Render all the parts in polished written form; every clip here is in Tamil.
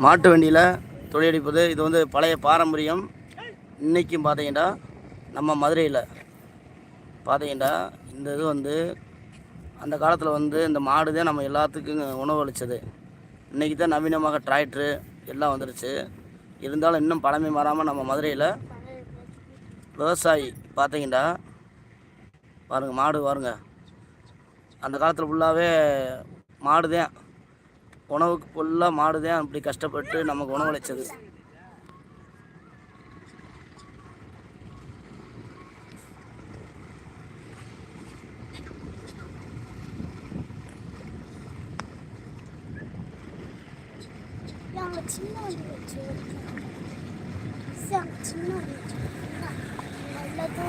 மாட்டு வண்டியில் தொழிலடிப்பது இது வந்து பழைய பாரம்பரியம். இன்றைக்கும் பார்த்தீங்கன்னா நம்ம மதுரையில் பார்த்தீங்கன்னா இந்த இது வந்து அந்த காலத்தில் வந்து இந்த மாடு தான் நம்ம எல்லாத்துக்கும் உணவு அளித்தது. இன்றைக்கி தான் நவீனமாக டிராக்டரு எல்லாம் வந்துடுச்சு. இருந்தாலும் இன்னும் பழமை மாறாமல் நம்ம மதுரையில் விவசாயி பார்த்தீங்கன்னா பாருங்கள், மாடு பாருங்க. அந்த காலத்தில் ஃபுல்லாகவே மாடு தான் உணவுக்கு, ஃபுல்லாக மாடு தான் அப்படி கஷ்டப்பட்டு நமக்கு உணவளித்தது. சின்ன வச்சு சின்ன நல்லது.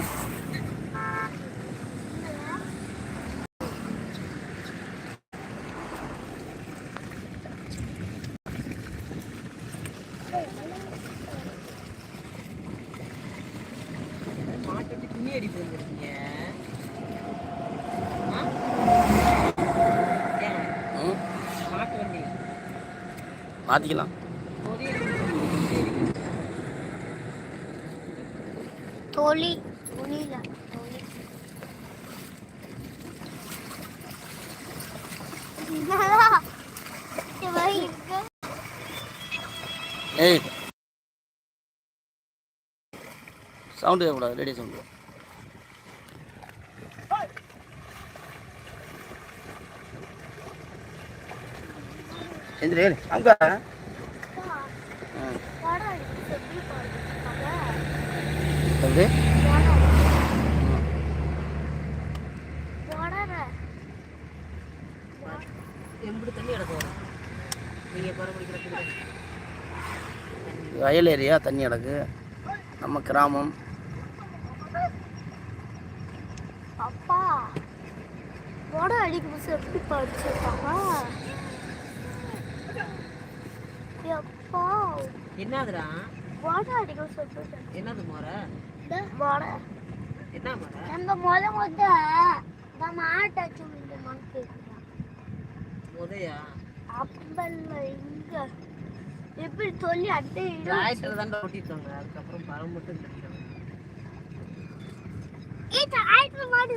மாட்டுக்கு துணி அடிப்பு வந்துருக்கீங்க. மாட்டு வண்டி மாற்றிக்கலாம். தோழி துணியில ஏய் சவுண்டு கேட்கக்கூடாது, ரேடியோ சவுண்டு. எந்திரி அங்கே எப்படி எம்புடு தண்ணி கிடக்கும். நீங்கள் பரவலிக்கிற வயல் ஏரியா தண்ணி கிடக்கு. நம்ம கிராமம். அப்பா உடம்பு அடிக்கும் எப்படி படிச்சிருக்காங்க. எப்பா என்னதுடா உடம்பு அடிக்கும் சொல்லிட்டு என்னது மோரை என்ன மோரை நம்ம முத இந்த மாட்டாச்சு இந்த மனசு உதயா அப்பல்ல இங்க எப்படி சொல்லி அட்டை டிராக்டர் தான் ஓட்டிட்டாங்க. அதுக்கப்புறம் பரம் மட்டும் கட்டிட்டாங்க. டிராக்டர் மாடி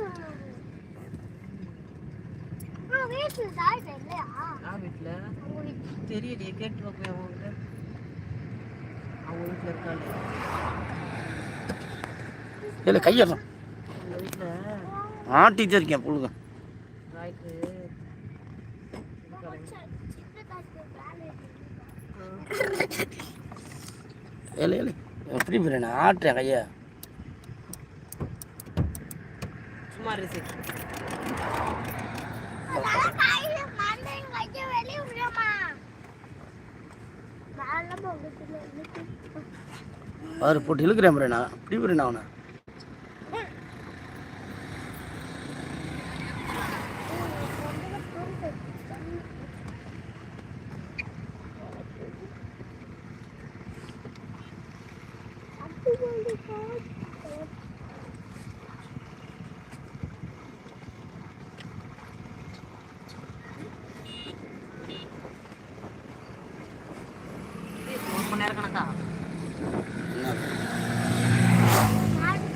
வீட்டுல டிராக்டர் இல்லையா? வீட்டுல தெரியலையே, கேட்டு வைப்பேன். அவங்க வீட்டுல இருக்காங்க. இல்லை கையிடலாம். அவங்க வீட்டுல ஆட்டிகிட்டே இருக்கேன் புழுங்க. டிராக்டர் ஏழு ஏழு எப்படி போகிறேன் நான் ஆட்டுறேன் கையை. சும்மா ரிசீட் பாரு போட்டு இழுக்கிறேன் பாரு. நான் இப்படி போகிறேன் அவனை.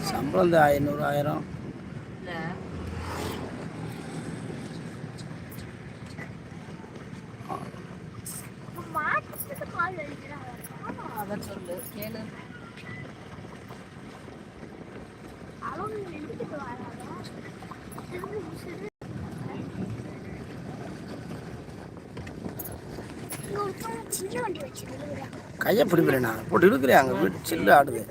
சம்பளம் இந்த 500 1000 அதை சொல்லு கேளு. கையை பிடிக்கிறேன் நான் போட்டு இழுக்கிறேன். அங்கே வீட்டு சில்லு ஆடுது.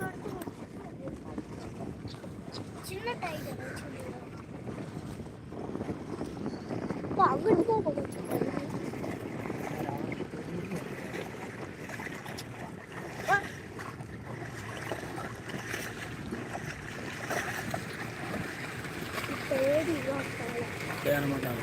தேட மாட்டாங்க.